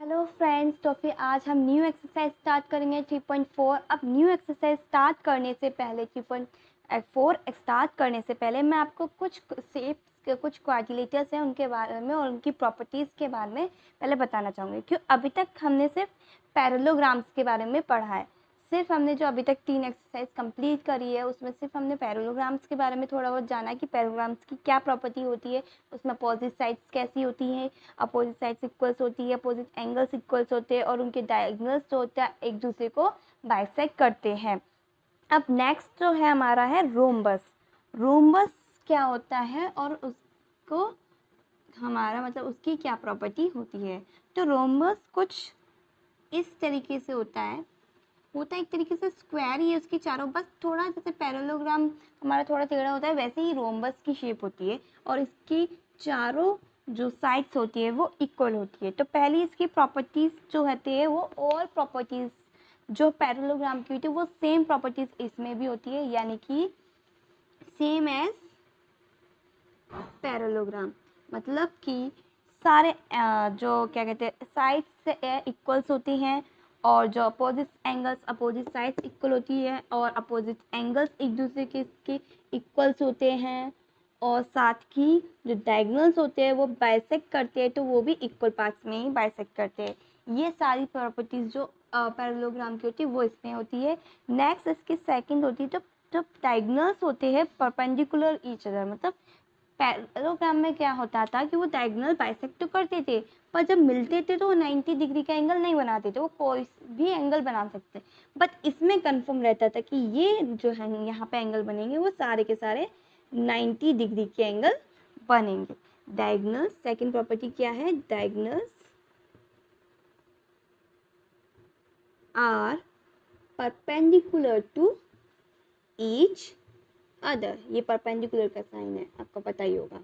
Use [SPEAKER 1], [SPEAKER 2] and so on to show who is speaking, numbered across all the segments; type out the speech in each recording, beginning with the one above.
[SPEAKER 1] Hello friends, तो फिर आज हम न्यू एक्सरसाइज स्टार्ट करेंगे 3.4। अब न्यू एक्सरसाइज स्टार्ट करने से पहले 3.4 स्टार्ट करने से पहले मैं आपको कुछ शेप्स, कुछ क्वाड्रिलेटर्स हैं उनके बारे में और उनकी प्रॉपर्टीज़ के बारे में पहले बताना चाहूँगी। क्यों अभी तक हमने सिर्फ पैरेललोग्राम्स के बारे में पढ़ा है। सिर्फ हमने जो अभी तक 3 एक्सरसाइज कंप्लीट करी है उसमें सिर्फ हमने पैरेललोग्राम्स के बारे में थोड़ा बहुत जाना कि पैरेललोग्राम्स की क्या प्रॉपर्टी होती है, उसमें अपोजिट साइड्स कैसी होती हैं, अपोजिट साइड्स इक्वल्स होती है, अपोजिट एंगल्स इक्वल्स होते हैं और उनके डायगोनल्स जो होता है एक दूसरे को बाइसेक्ट करते हैं। अब नेक्स्ट जो है हमारा है रोम्बस। रोम्बस क्या होता है और उसको हमारा मतलब उसकी क्या प्रॉपर्टी होती है। तो रोम्बस कुछ इस तरीके से होता है एक तरीके से स्क्वायर ही है, उसके चारों बस थोड़ा जैसे पैरेललोग्राम हमारा थोड़ा टेढ़ा होता है वैसे ही रोम्बस की शेप होती है और इसकी चारों जो साइड्स होती है वो इक्वल होती है। तो पहली इसकी प्रॉपर्टीज़ जो होती है वो और प्रॉपर्टीज़ जो पैरेललोग्राम की होती है वो सेम प्रॉपर्टीज़ इसमें भी होती है, यानी कि सेम एज पैरेललोग्राम। मतलब कि सारे जो क्या कहते हैं साइड्स से इक्वल्स होती हैं और जो अपोजिट साइड्स इक्वल होती है और अपोजिट एंगल्स एक दूसरे के इक्वल्स होते हैं और साथ ही जो डायगोनल्स होते हैं वो बाइसेक्ट करते हैं, तो वो भी इक्वल पार्ट्स में ही बाइसेक्ट करते हैं। ये सारी प्रॉपर्टीज़ जो पैरेललोग्राम की होती है वो इसमें होती है। नेक्स्ट इसकी सेकंड होती है तो जब डायगोनल्स होते हैं परपेंडिकुलर ईच अदर, मतलब पैरेललोग्राम में क्या होता था कि वो डायगोनल बाइसेक्ट तो करते थे पर जब मिलते थे तो वो 90 डिग्री का एंगल नहीं बनाते थे, वो कोई भी एंगल बना सकते। बट इसमें कंफर्म रहता था कि ये जो है यहाँ पे एंगल बनेंगे वो सारे के सारे 90 डिग्री के एंगल बनेंगे। डायगोनल्स सेकंड प्रॉपर्टी क्या है, diagonals are perpendicular to each other. ये परपेंडिकुलर का साइन है, आपको पता ही होगा।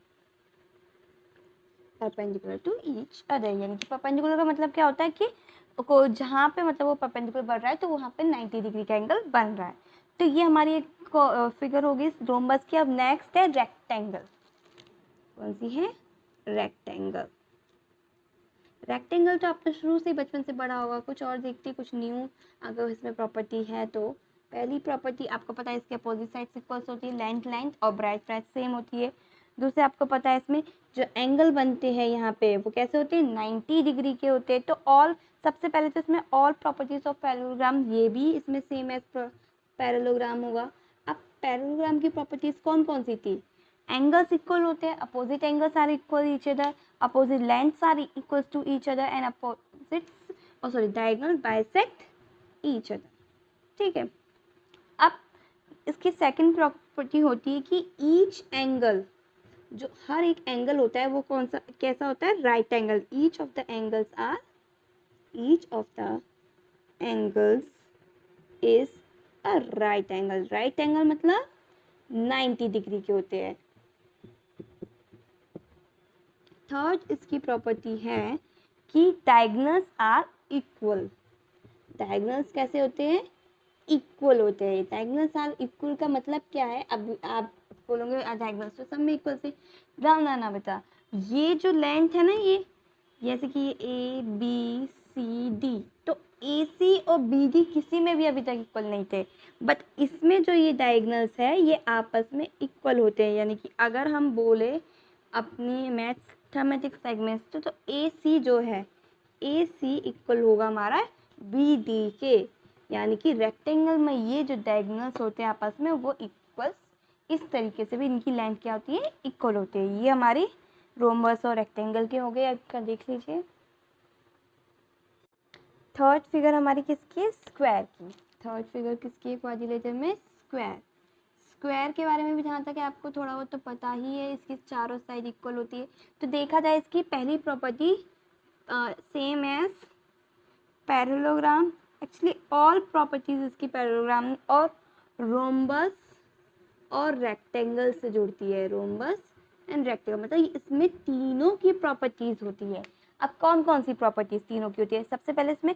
[SPEAKER 1] परपेंडिकुलर टू ईच अदर यानी कि परपेंडिकुलर का मतलब क्या होता है कि को जहाँ पे मतलब वो परपेंडिकुलर बढ़ रहा है तो वहाँ पे 90 डिग्री का एंगल बन रहा है। तो ये हमारी एक फिगर होगी रोम्बस की। अब नेक्स्ट है रेक्टेंगल। कौन सी है, रेक्टेंगल। रेक्टेंगल तो आपको शुरू से बचपन से पढ़ा होगा, कुछ और देखते कुछ न्यू अगर इसमें प्रॉपर्टी है। तो पहली प्रॉपर्टी आपको पता है इसके अपोजिट साइड्स इक्वल्स होती है, लेंथ और ब्राइट सेम होती है। दूसरे आपको पता है इसमें जो एंगल बनते हैं यहाँ पे वो कैसे होते हैं, 90 डिग्री के होते हैं। तो सबसे पहले तो इसमें ऑल प्रॉपर्टीज ऑफ पैरेललोग्राम ये भी इसमें सेम एज पैरेललोग्राम होगा। अब पैरेललोग्राम की प्रॉपर्टीज कौन कौन सी थी, एंगल्स इक्वल होते हैं, opposite angles are equal each other, opposite lengths are equal to each other and diagonal bisect each other। ठीक है। अब इसकी सेकंड प्रॉपर्टी होती है कि ईच एंगल, जो हर एक एंगल होता है वो कौन सा कैसा होता है, right angle. Each of the angles is a right angle. Right angle मतलब 90 डिग्री के होते हैं। थर्ड इसकी प्रॉपर्टी है कि डायगोनल्स आर इक्वल। डायगोनल्स कैसे होते हैं, इक्वल होते हैं। डायगोनल्स आर इक्वल का मतलब क्या है, अब आप बोलोगे डायगोनल्स तो सब में इक्वल से, ना बेटा, ये जो लेंथ है ना ये जैसे कि ए बी सी डी, तो ए सी और बी डी किसी में भी अभी तक इक्वल नहीं थे, बट इसमें जो ये डायगोनल्स है ये आपस में इक्वल होते हैं। यानी कि अगर हम बोले अपनी मैथमेटिक्स सेगमेंट्स तो ए सी जो है ए सी इक्वल होगा हमारा बी डी के, यानी कि रेक्टेंगल में ये जो डायगोनल्स होते हैं आपस में वो इक्वल, इस तरीके से भी इनकी लेंथ क्या होती है, इक्वल होती है। ये हमारी रोम्बस और रेक्टेंगल के हो गए। आपका देख लीजिए थर्ड फिगर हमारी किसकी है, स्क्वायर की। थर्ड फिगर किसकी है क्वाड्रिलेटरल में, स्क्वायर के बारे में भी जहाँ तक है आपको थोड़ा बहुत तो पता ही है, इसकी चारों साइड इक्वल होती है। तो देखा जाए इसकी पहली property same as parallelogram, actually all properties इसकी पैरेललोग्राम और रोम्बस और रेक्टेंगल से जुड़ती है। रोम्बस एंड रेक्टेंगल मतलब इसमें तीनों की प्रॉपर्टीज होती है। अब कौन कौन सी प्रॉपर्टीज तीनों की होती है, सबसे पहले इसमें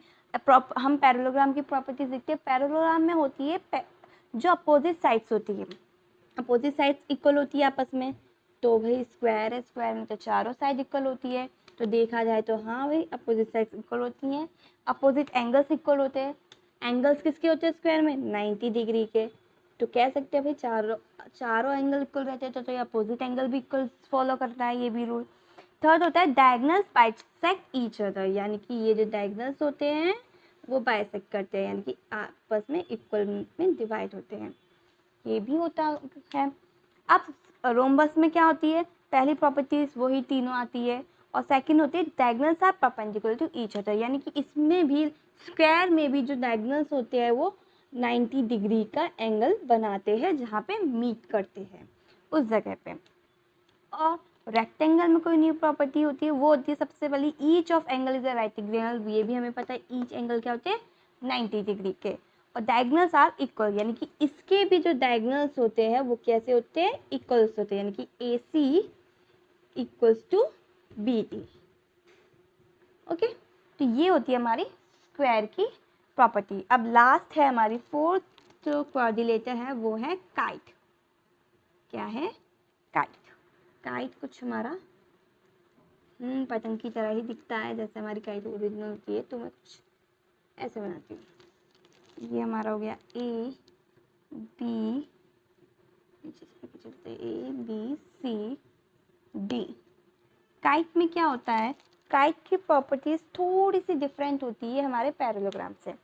[SPEAKER 1] हम पैरेललोग्राम की प्रॉपर्टीज देखते हैं। पैरेललोग्राम में होती है जो अपोजिट साइड्स होती है, अपोजिट साइड्स इक्वल होती है आपस में। तो भाई स्क्वायर है, स्क्वायर में तो चारों साइड इक्वल होती है। तो देखा जाए तो हाँ भाई अपोजिट साइड्स इक्वल होती हैं, अपोजिट एंगल्स इक्वल होते हैं। एंगल्स किसके होते हैं स्क्वायर में? 90 डिग्री के। तो कह सकते हैं भाई चारों एंगल इक्वल रहते हैं, तो ये अपोजिट एंगल भी इक्वल फॉलो करता है, ये भी रूल। थर्ड होता है डायगोनल्स बाइसेक्ट ईच अदर, यानी कि ये जो डायगोनल्स होते हैं वो बाइसेक्ट करते हैं, यानी कि आपस में इक्वल में डिवाइड होते हैं, ये भी होता है। अब रोम्बस में क्या होती है? पहली प्रॉपर्टीज वही तीनों आती है, और सेकंड होती है diagonals are perpendicular to each other, यानी कि इसमें भी स्क्वायर में भी जो डायगोनल्स होते हैं वो 90 डिग्री का एंगल बनाते हैं जहाँ पे मीट करते हैं उस जगह पे। और रेक्टेंगल में कोई न्यू प्रॉपर्टी होती है, वो होती है सबसे पहली each of angle is a right angle, ये भी हमें पता है ईच एंगल क्या होते हैं 90 डिग्री के। और डायगोनल्स आर इक्वल, यानी कि इसके भी जो डायगोनल्स होते हैं वो कैसे होते हैं? इक्वल्स होते हैं, यानी कि AC equals to BD। Okay, तो ये होती है हमारी स्क्वायर की प्रॉपर्टी। अब लास्ट है हमारी फोर्थ जो कोऑर्डिनेटर है वो है काइट। क्या है? काइट। काइट कुछ हमारा पतंग की तरह ही दिखता है, जैसे हमारी काइट ओरिजिनल होती है, तो मैं कुछ ऐसे बनाती हूँ। ये हमारा हो गया A B C D। Kite में क्या होता है? काइट की प्रॉपर्टीज थोड़ी सी डिफरेंट होती है हमारे पैरेललोग्राम से।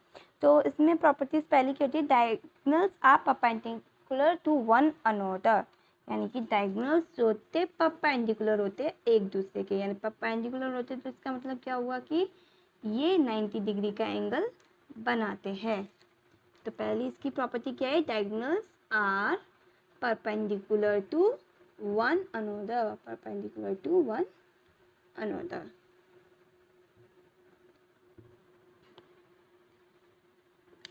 [SPEAKER 1] तो इसमें प्रॉपर्टीज पहली क्या होती है? Diagonals are perpendicular to one another, यानी कि डायगोनल्स जो होते हैं परपेंडिकुलर होते हैं एक दूसरे के, यानी परपेंडिकुलर होते हैं, तो इसका मतलब क्या हुआ कि ये 90 डिग्री का एंगल बनाते हैं। तो पहली इसकी प्रॉपर्टी क्या है? Diagonals are perpendicular to one another, perpendicular to one another.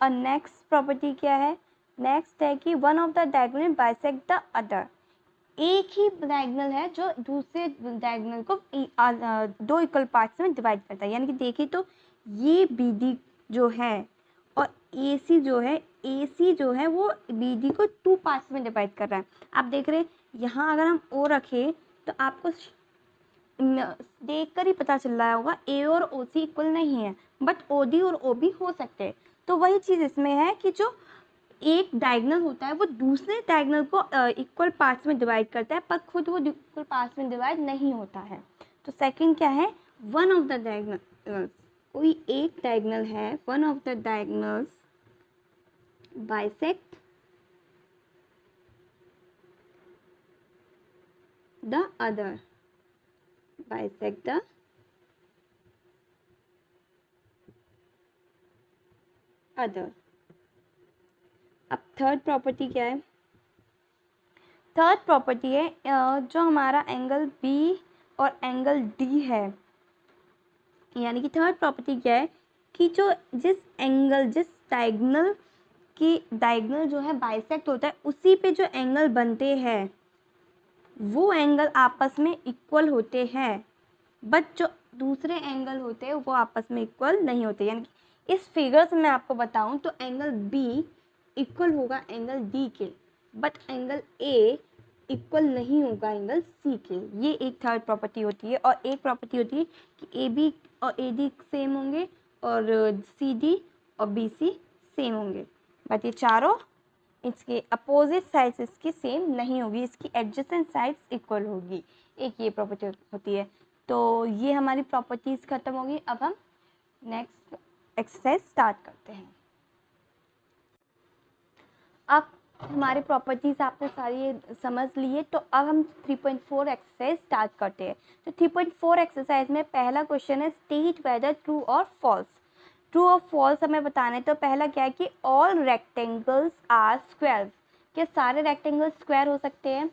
[SPEAKER 1] और नेक्स्ट प्रॉपर्टी क्या है? नेक्स्ट है कि one of the diagonal bisect the other, एक ही डायगोनल है जो दूसरे डायगोनल को दो इक्वल पार्ट्स में डिवाइड करता है, यानी कि देखिए तो ये BD जो है और AC जो है वो BD को 2 पार्ट्स में डिवाइड कर रहा है। आप देख रहे हैं यहाँ अगर हम O रखें तो आपको देखकर ही पता चल रहा होगा A और OC इक्वल नहीं है, बट OD और OB हो सकते हैं। तो वही चीज़ इसमें है कि जो एक डायगोनल होता है वो दूसरे डायगोनल को इक्वल पार्ट्स में डिवाइड करता है, पर खुद वो इक्वल पार्ट्स में डिवाइड नहीं होता है। तो सेकंड क्या है? वन ऑफ द डायगोनल्स, कोई एक डायगोनल है, one of the diagonals bisect the other, bisect the other. अब थर्ड प्रॉपर्टी क्या है? थर्ड प्रॉपर्टी है जो हमारा एंगल B और एंगल D है, यानी कि थर्ड प्रॉपर्टी क्या है कि जिस डायगोनल जो है बाइसेक्ट होता है उसी पे जो एंगल बनते हैं वो एंगल आपस में इक्वल होते हैं, बट जो दूसरे एंगल होते हैं वो आपस में इक्वल नहीं होते। यानी कि इस फिगर से मैं आपको बताऊं तो एंगल B इक्वल होगा एंगल D के, बट एंगल A इक्वल नहीं होगा एंगल C के। ये एक थर्ड प्रॉपर्टी होती है। और एक प्रॉपर्टी होती है कि AB और AD सेम होंगे और CD और BC सेम होंगे, बट ये चारों इसके अपोजिट साइड्स इसकी सेम नहीं होगी, इसकी एडजेसेंट साइड्स इक्वल होगी। एक ये प्रॉपर्टी होती है। तो ये हमारी प्रॉपर्टीज खत्म होगी। अब हम नेक्स्ट एक्सरसाइज स्टार्ट करते हैं। अब हमारे प्रॉपर्टीज आपने सारी समझ लिए, तो अब हम 3.4 एक्सरसाइज स्टार्ट करते हैं। तो 3.4 एक्सरसाइज में पहला क्वेश्चन है स्टेट वेदर ट्रू और फॉल्स। ट्रू और फॉल्स हमें बताने, तो पहला क्या है कि ऑल रेक्टेंगल्स आर स्क्वायर, क्या सारे रेक्टेंगल स्क्वायर हो सकते हैं?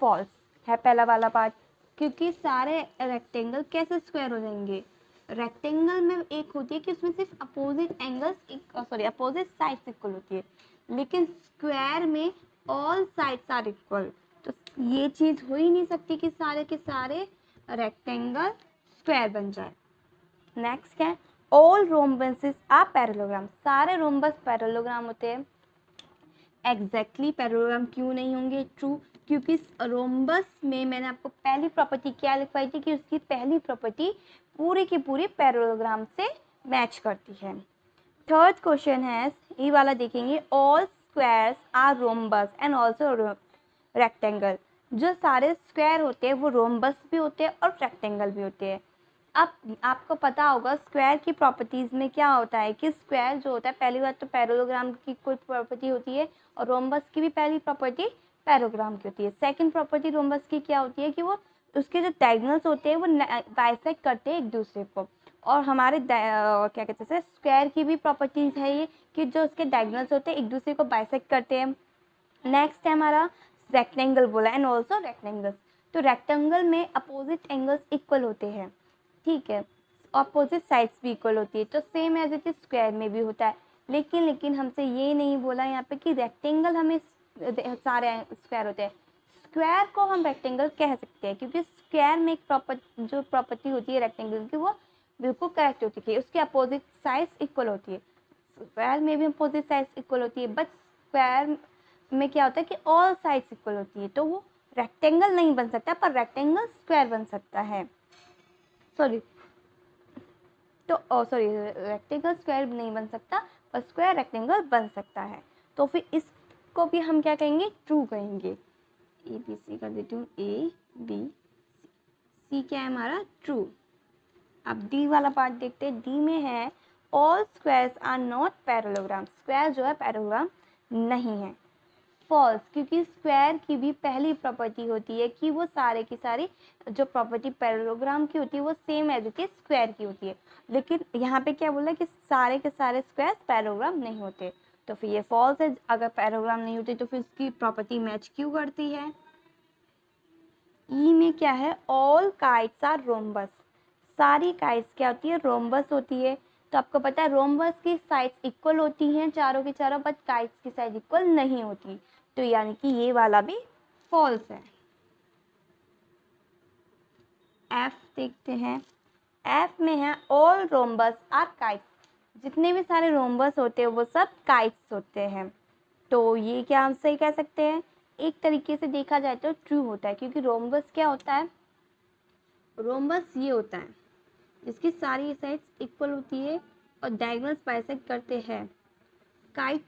[SPEAKER 1] फॉल्स है पहला वाला पार्ट, क्योंकि सारे रेक्टेंगल कैसे स्क्वायर हो जाएंगे? रेक्टेंगल में एक होती है कि उसमें सिर्फ opposite angles opposite sides equal होती है, लेकिन स्क्वायर में ऑल साइड्स आर इक्वल। तो ये चीज़ हो ही नहीं सकती कि सारे के सारे रेक्टेंगल स्क्वायर बन जाए। नेक्स्ट क्या है? ऑल रोम्बसेस आर पैरेललोग्राम, सारे रोम्बस पैरेललोग्राम होते हैं। एग्जैक्टली पैरेललोग्राम क्यों नहीं होंगे? ट्रू, क्योंकि रोम्बस में मैंने आपको पहली प्रॉपर्टी क्या लिखवाई थी कि उसकी पहली प्रॉपर्टी पूरी की पूरी पैरेललोग्राम से मैच करती है। थर्ड क्वेश्चन है, ये वाला देखेंगे, all squares are rhombus and also rectangle. जो सारे स्क्वायर होते हैं वो रोम्बस भी होते हैं और रेक्टेंगल भी होते हैं। अब आपको पता होगा स्क्वायर की प्रॉपर्टीज़ में क्या होता है कि स्क्वायर जो होता है, पहली बात तो पैरेललोग्राम की कोई प्रॉपर्टी होती है और रोम्बस की भी पहली प्रॉपर्टी पैरेललोग्राम की होती है। सेकंड प्रॉपर्टी रोम्बस की क्या होती है कि वो उसके जो डायगोनल्स होते हैं वो बाइसेक्ट करते हैं एक दूसरे को। और हमारे क्या कहते हैं स्क्वायर की भी प्रॉपर्टीज है ये कि जो उसके डायगोनल्स होते हैं एक दूसरे को बाइसेक्ट करते हैं। नेक्स्ट है हमारा रेक्टेंगल बोला, एंड ऑल्सो रेक्टेंगल्स। तो रेक्टेंगल में अपोजिट एंगल्स इक्वल होते हैं, ठीक है, अपोजिट साइड्स भी इक्वल होती है। तो same as it is square में भी होता है। लेकिन हमसे ये नहीं बोला यहाँ पे कि रेक्टेंगल हमें सारे स्क्वायर होते हैं। स्क्वायर को हम रेक्टेंगल कह सकते हैं क्योंकि स्क्वायर में एक जो प्रॉपर्टी होती है रेक्टेंगल की वो बिल्कुल करेक्ट होती है, उसकी अपोजिट साइड्स इक्वल होती है। स्क्वायर में भी अपोजिट साइड्स इक्वल होती है, बट स्क्वायर में क्या होता है कि ऑल साइड्स इक्वल होती है, तो वो रेक्टेंगल नहीं बन सकता पर रेक्टेंगल स्क्वायर बन सकता है। रेक्टेंगल स्क्वायर नहीं बन सकता पर स्क्वायर रेक्टेंगल बन सकता है। तो फिर इसको भी हम क्या कहेंगे, ट्रू कहेंगे। ए बी सी कर देती हूँ, ए बी सी क्या है हमारा, ट्रू। अब डी वाला पार्ट देखते हैं। डी में है all squares are not parallelogram. Square जो है पैरेललोग्राम नहीं है। फॉल्स, क्योंकि स्क्वायर की भी पहली प्रॉपर्टी होती है कि वो सारे की सारी जो प्रॉपर्टी पैरेललोग्राम की होती है वो same as it is square की होती है। लेकिन यहाँ पे क्या बोला है कि सारे के सारे स्क्वायर पैरेललोग्राम नहीं होते, तो फिर ये फॉल्स है। अगर पैरेललोग्राम नहीं होते तो फिर उसकी प्रॉपर्टी मैच क्यों करती है। ई में क्या है, ऑल काइट्स आर रोम्बस। सारी काइट्स क्या होती है, रोम्बस होती है। तो आपको पता है रोम्बस की साइड्स इक्वल होती हैं चारों की चारों, बट काइट्स की साइड इक्वल नहीं होती, तो यानी कि ये वाला भी फॉल्स है। एफ देखते हैं। एफ में है ऑल रोम्बस आर काइट्स। जितने भी सारे रोम्बस होते हैं वो सब काइट्स होते हैं, तो ये क्या हम सही कह सकते हैं। एक तरीके से देखा जाए तो ट्रू होता है, क्योंकि रोम्बस क्या होता है, रोम्बस ये होता है जिसकी सारी साइड्स इक्वल होती है और डायगोनल्स बाइसेक्ट करते हैं। काइट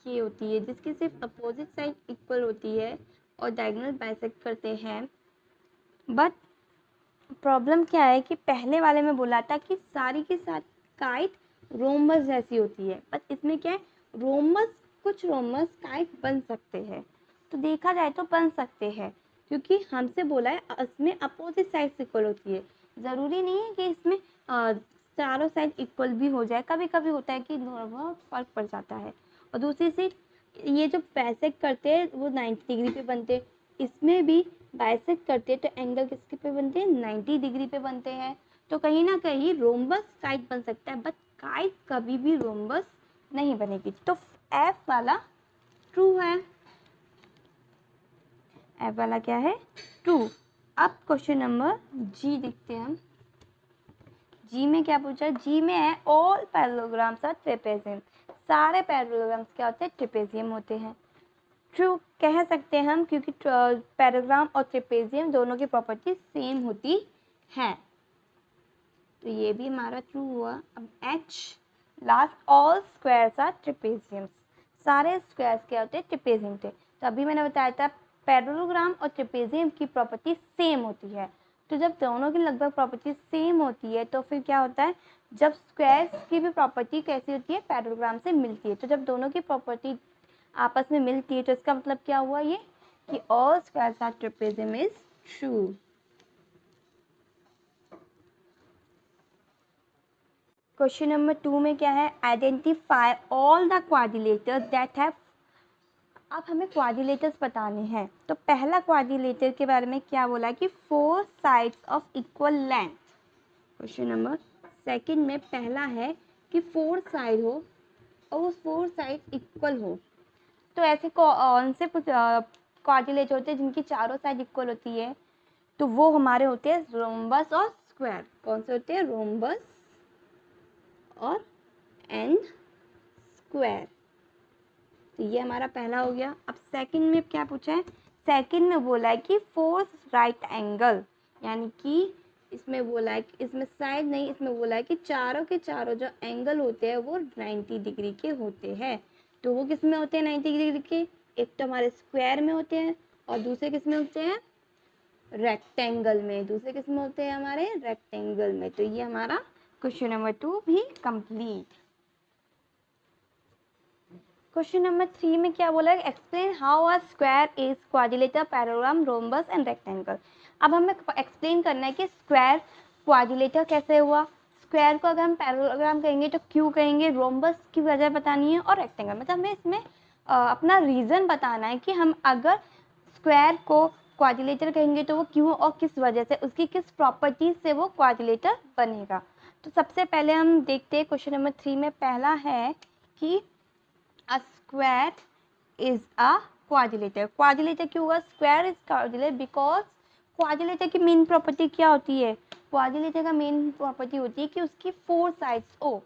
[SPEAKER 1] ये होती है जिसकी सिर्फ अपोजिट साइड इक्वल होती है और डायगोनल बाइसेक्ट करते हैं। बट प्रॉब्लम क्या है कि पहले वाले में बोला था कि सारी की सारी काइट रोम्बस जैसी होती है, बट इसमें क्या है, कुछ रोम्बस काइट बन सकते हैं। तो देखा जाए तो बन सकते हैं, क्योंकि हमसे बोला है इसमें अपोजिट साइड्स इक्वल होती है। ज़रूरी नहीं है कि इसमें चारों साइड इक्वल भी हो जाए, कभी कभी होता है कि बहुत फर्क पड़ जाता है। और दूसरी चीज, ये जो बाइसेक्ट करते हैं वो 90 डिग्री पे बनते हैं, इसमें भी बाइसेक्ट करते हैं तो एंगल किसके पे बनते हैं, 90 डिग्री पे बनते हैं। तो कहीं ना कहीं रोम्बस काइट बन सकता है, बट काइट कभी भी रोम्बस नहीं बनेगी। तो एफ वाला ट्रू है। एफ वाला क्या है, ट्रू। अब क्वेश्चन नंबर जी देखते हैं हम। जी में क्या पूछा है, जी में है ऑल पैरेललोग्राम्स आर ट्रेपेजियम। सारे पैरेललोग्राम्स क्या होते हैं, ट्रेपेजियम होते हैं। ट्रू कह सकते हैं हम, क्योंकि पैरेललोग्राम और ट्रेपेजियम दोनों की प्रॉपर्टी सेम होती है, तो ये भी हमारा ट्रू हुआ। अब H last, all squares are trapeziums. सारे स्क्वायर्स क्या होते हैं, ट्रेपेजियम थे। तो अभी मैंने बताया था पैरेललोग्राम और ट्रेपेजियम की प्रॉपर्टी सेम होती है। तो जब दोनों की लगभग प्रॉपर्टी सेम होती है तो फिर क्या होता है, जब स्क्वायर्स की भी प्रॉपर्टी कैसी होती है, पैरेललोग्राम से मिलती है। तो जब दोनों की प्रॉपर्टी आपस में मिलती है तो इसका मतलब क्या हुआ ये कि all squares are trapezium is true. Question number 2 में क्या है, identify all the quadrilaterals that have. अब हमें क्वाड्रिलेटर्स बताने हैं, तो पहला क्वाड्रिलेटर के बारे में क्या बोला है कि 4 sides of equal length. Question number second में पहला है कि 4 साइड हो और उस 4 साइड इक्वल हो। तो ऐसे कौन से क्वाड्रिलेटर होते हैं जिनकी चारों साइड इक्वल होती है, तो वो हमारे होते हैं रोम्बस और स्क्वायर। कौन से होते हैं, रोम्बस और एंड स्क्वायर। तो ये हमारा पहला हो गया। अब सेकंड में क्या पूछा है, सेकंड में बोला है कि फोर राइट एंगल, यानी कि इसमें बोला है कि इसमें साइड नहीं, इसमें बोला है कि चारों के चारों जो एंगल होते हैं वो 90 डिग्री के होते हैं। तो वो किस में होते हैं 90 डिग्री के? एक तो हमारे स्क्वायर में होते हैं और दूसरे किस में होते हैं? रेक्टेंगल में। दूसरे किस में होते हैं? हमारे रेक्टेंगल में। तो ये हमारा क्वेश्चन नंबर 2 भी कंप्लीट। क्वेश्चन नंबर 3 में क्या बोला है? Explain how a square is quadrilateral, parallelogram, rhombus and rectangle. अब हमें एक्सप्लेन करना है कि स्क्वायर क्वाड्रिलेटर कैसे हुआ। स्क्वायर को अगर हम पैराग्राम कहेंगे तो क्यों कहेंगे, रोम्बस की वजह बतानी है, और रेक्टेंगल मतलब हमें इसमें अपना रीज़न बताना है कि हम अगर स्क्वायर को क्वाड्रिलेटर कहेंगे तो वो क्यों और किस वजह से, उसकी किस प्रॉपर्टीज से वो क्वाड्रिलेटर बनेगा। तो सबसे पहले हम देखते हैं क्वेश्चन नंबर 3 में पहला है कि a square is a quadrilateral। quadrilateral क्यों हुआ? square is quadrilateral because quadrilateral की मेन प्रॉपर्टी क्या होती है? quadrilateral का मेन प्रॉपर्टी होती है कि उसकी 4 साइड्स हो,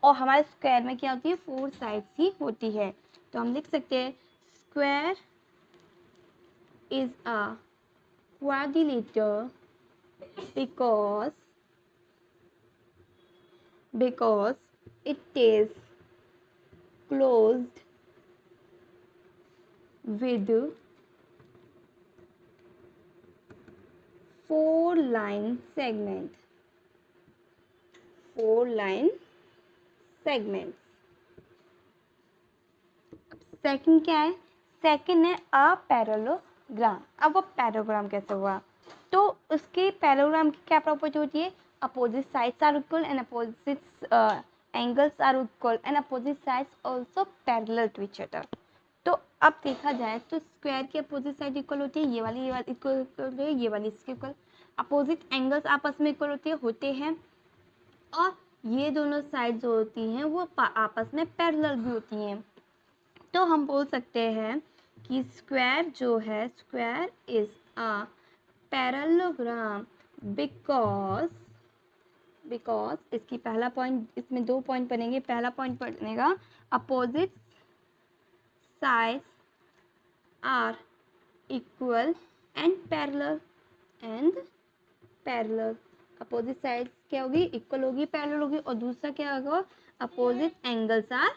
[SPEAKER 1] और हमारे स्क्वायर में क्या होती है? 4 साइड्स ही होती है। तो हम लिख सकते हैं square is a quadrilateral because it is closed with 4 line segment। 4 line segments। Second क्या है? सेकंड है अ पैरेललोग्राम। अब वो पैरेललोग्राम कैसे हुआ? तो उसके पैरेललोग्राम की क्या प्रॉपर्टी होती है? Opposite sides are equal and opposite angles are equal and opposite sides also parallel to each other. तो अब देखा जाए तो स्क्वायर की अपोजिट साइड इक्वल होती है, ये वाली इक्वल होती है, ये वाली इसके इक्वल। अपोजिट एंगल्स आपस में इक्वल होते हैं और ये दोनों साइड जो होती हैं वो आपस में पैरेलल भी होती हैं। तो हम बोल सकते हैं कि स्क्वायर जो है, square is a parallelogram because इसकी पहला पॉइंट, इसमें 2 पॉइंट बनेंगे। पहला पॉइंट बनेगा opposite sides are equal and parallel. Opposite sides क्या होगी? इक्वल होगी, पैरेलल होगी। और दूसरा क्या होगा? Opposite angles are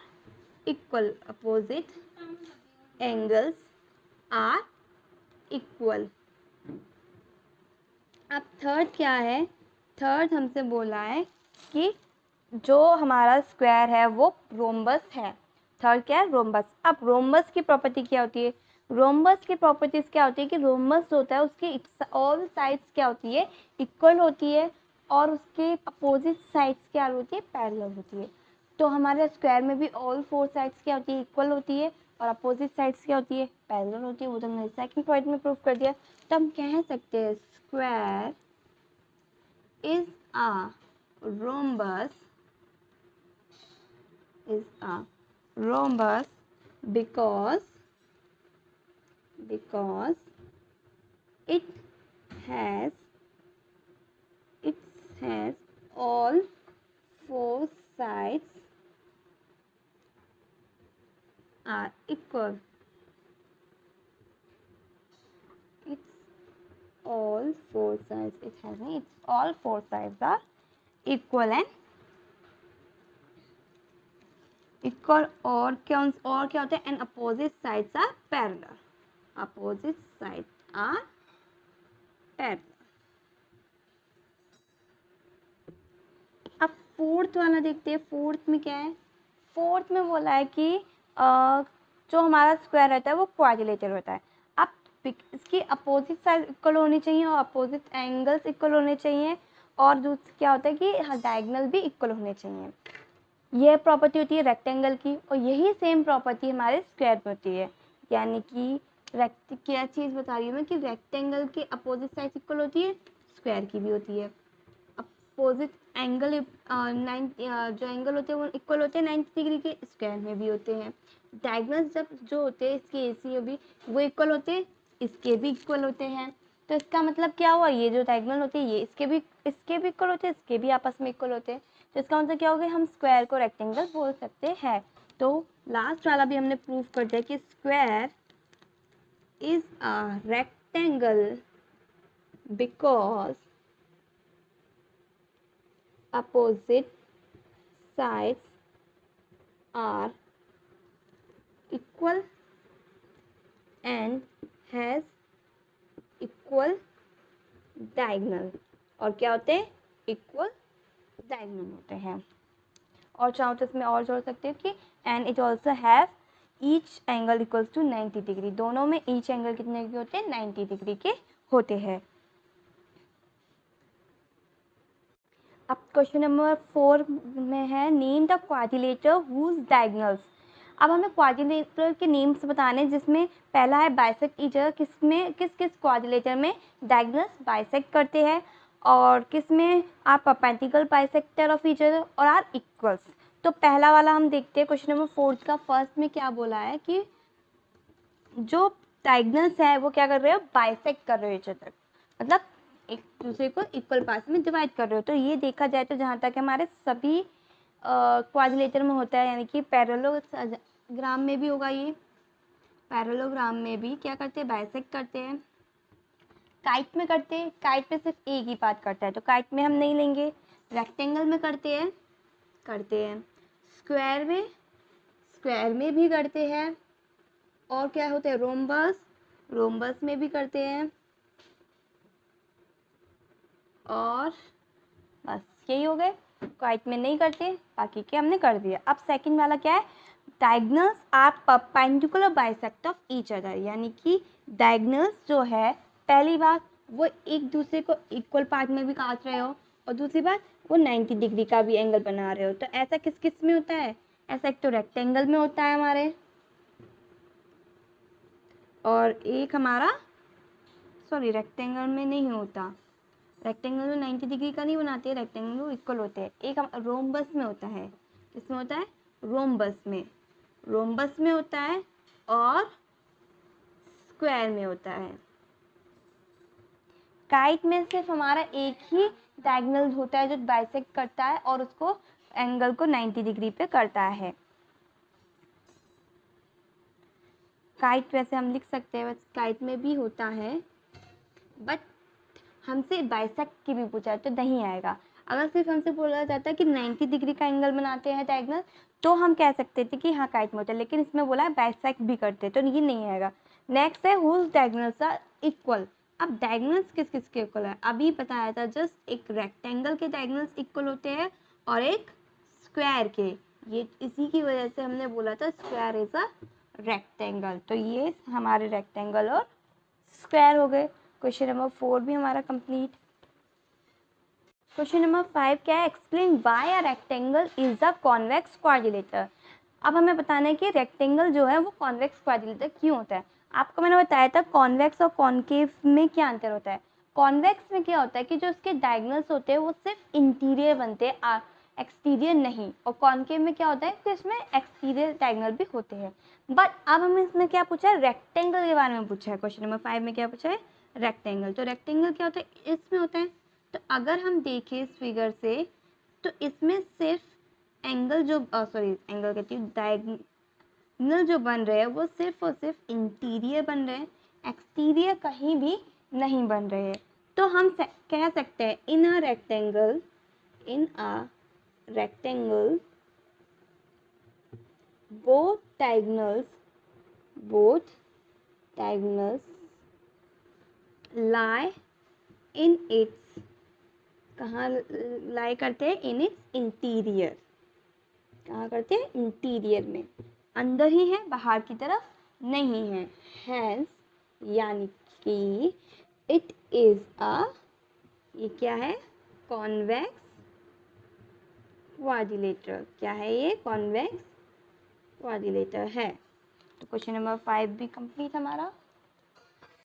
[SPEAKER 1] equal. Opposite angles are equal. अब थर्ड क्या है? थर्ड हमसे बोला है कि जो हमारा स्क्वायर है वो रोम्बस है। थर्ड क्या है? रोम्बस। अब रोम्बस की प्रॉपर्टी क्या होती है? रोम्बस की प्रॉपर्टीज क्या होती है कि रोम्बस होता है उसकी ऑल साइड्स क्या होती है? इक्वल होती है, और उसके अपोजिट साइड्स क्या होती है? पैरेलल होती है। तो हमारे स्क्वायर में भी ऑल 4 साइड्स क्या होती है? इक्वल होती है, और अपोजिट साइड्स क्या होती है? पैरेलल होती है। वो तो हमने सेकंड पॉइंट में प्रूव कर दिया। तो हम कह सकते हैं square is a rhombus because it has all 4 sides are equal. All 4 sides are equal and equal। और क्या होता है? and opposite sides are parallel। opposite sides are parallel। अब फोर्थ वाला देखते हैं। फोर्थ में क्या है? फोर्थ में बोला है कि जो हमारा स्क्वायर रहता है वो क्वाड्रिलेटरल होता है। अब इसकी अपोजिट साइड इक्वल होनी चाहिए और अपोजिट एंगल्स इक्वल होने चाहिए, और दूसरा क्या होता है कि डायगोनल भी इक्वल होने चाहिए। यह प्रॉपर्टी होती है रेक्टेंगल की, और यही सेम प्रॉपर्टी हमारे स्क्वायर में होती है। यानी कि क्या चीज़ बता रही हूँ मैं कि रेक्टेंगल के अपोजिट साइड इक्वल होती है, स्क्वायर की भी होती है। अपोजिट एंगल जो एंगल होते हैं वो इक्वल होते हैं 90 डिग्री के, स्क्वायर में भी होते हैं। डायगोनल्स जब जो होते हैं इसके AC भी वो इक्वल होते हैं, इसके भी इक्वल होते हैं। तो इसका मतलब क्या हुआ? ये जो डायगोनल होते हैं ये इसके भी इक्वल होते हैं, इसके भी आपस में इक्वल होते हैं। तो इसका मतलब क्या हो गया? हम स्क्वायर को रेक्टेंगल बोल सकते हैं। तो लास्ट वाला भी हमने प्रूव कर दिया कि square is a rectangle because opposite sides are equal and has equal diagonal. और क्या होते हैं? इक्वल डायगोनल होते हैं. और चाहो तो इसमें और जोड़ सकते हो कि and it also have each angle equals to 90 degree. दोनों में ईच एंगल कितने के होते हैं? 90 डिग्री के होते हैं. अब क्वेश्चन नंबर 4 में है name the quadrilateral whose diagonals. अब हमें क्वाड्रिलेटर के नेम्स बताने हैं जिसमें पहला है बाइसेक्ट ईच अदर. किसमें किस क्वाड्रिलेटर में डायगोनल्स बाइसेक्ट करते हैं और किसमें आप perpendicular bisector of each other और आर इक्वल्स. तो पहला वाला हम देखते हैं. क्वेश्चन नंबर 4 का फर्स्ट में क्या बोला है कि जो डायगोनल्स है वो क्या कर रहे हो? बाइसेक्ट कर रहे हो ईच अदर, मतलब एक दूसरे को इक्वल पार्ट्स में डिवाइड कर रहे हो. तो ये देखा जाए तो जहाँ तक हमारे सभी क्वाड्रिलेटर में होता है, यानी कि पैरेललोग्राम में भी होगा. ये पैरेललोग्राम में भी क्या करते हैं? बाइसेक्ट करते हैं. काइट में करते हैं. काइट में सिर्फ एक ही पार्ट करता है तो काइट में हम नहीं लेंगे. रेक्टेंगल में करते हैं. स्क्वायर में भी करते हैं. और क्या होते हैं? रोम्बस में भी करते हैं. और बस यही हो गए. काइट में नहीं करते, बाकी के हमने कर दिया. अब सेकंड वाला क्या है? Diagonals are perpendicular bisect of each other, यानी कि डायगोनल्स जो है पहली बात वो एक दूसरे को इक्वल पार्ट में भी काट रहे हो और दूसरी बात वो 90 डिग्री का भी एंगल बना रहे हो. तो ऐसा किस किस में होता है? ऐसा एक तो रेक्टेंगल में होता है हमारे, और एक हमारा रेक्टेंगल में नहीं होता. रेक्टेंगल में 90 डिग्री का नहीं बनाते, रेक्टेंगल में इक्वल होते हैं. एक हम रोम्बस में होता है. किसमें होता है? रोम्बस में होता है और स्क्वायर में होता है. काइट में सिर्फ हमारा एक ही डायगोनल होता है जो बाइसेक्ट करता है और उसको एंगल को 90 डिग्री पे करता है. काइट वैसे हम लिख सकते हैं, बस काइट में भी होता है, बट हमसे बाइसेक्ट की भी पूछा है तो नहीं आएगा. अगर सिर्फ हमसे बोला जाता है कि 90 डिग्री का एंगल बनाते हैं डायगोनल तो हम कह सकते थे कि हाँ काइट में होता है, लेकिन इसमें बोला है बाइसेक्ट भी करते हैं तो ये नहीं आएगा. नेक्स्ट है हुज डायगोनल्स आर इक्वल. अब डायगोनल्स किस किस के इक्वल है? अभी बताया था जस्ट एक रेक्टेंगल के डायगोनल्स इक्वल होते हैं और एक स्क्वायर के. ये इसी की वजह से हमने बोला था स्क्वायर इज अ रेक्टेंगल. तो ये हमारे रेक्टेंगल और स्क्वायर हो गए. क्वेश्चन नंबर 4 भी हमारा कंप्लीट. क्वेश्चन नंबर 5 क्या है? Explain why a rectangle is a convex quadrilateral. अब हमें बताना है कि रेक्टेंगल जो है वो कॉन्वेक्स क्वाड्रिलेटर क्यों होता है. आपको मैंने बताया था कॉन्वेक्स और कॉन्केव में क्या अंतर होता है. कॉन्वेक्स में क्या होता है कि जो उसके डायगोनल्स होते हैं वो सिर्फ इंटीरियर बनते हैं, एक्सटीरियर नहीं. और कॉन्केव में क्या होता है कि इसमें एक्सटीरियर डायगोनल भी होते हैं. बट अब हमें इसमें क्या पूछा है? रेक्टेंगल के बारे में पूछा है. क्वेश्चन नंबर 5 में क्या पूछा है? रेक्टेंगल. तो रेक्टेंगल क्या होता है? इसमें होता है. तो अगर हम देखें इस फिगर से तो इसमें सिर्फ एंगल जो एंगल कहती हूँ डायगोनल जो बन रहे हैं वो सिर्फ और सिर्फ इंटीरियर बन रहे हैं, एक्सटीरियर कहीं भी नहीं बन रहे हैं. तो हम कह सकते हैं in a rectangle both diagonals lie in its कहाँ लाई करते हैं? In its interior. कहाँ करते हैं? इंटीरियर में. अंदर ही है, बाहर की तरफ नहीं है. हैंस यानी कि इट इज अ, ये क्या है? Convex quadrilateral. क्या है ये? कॉन्वेक्स क्वाड्रिलेटर है. तो क्वेश्चन नंबर 5 भी कंप्लीट हमारा.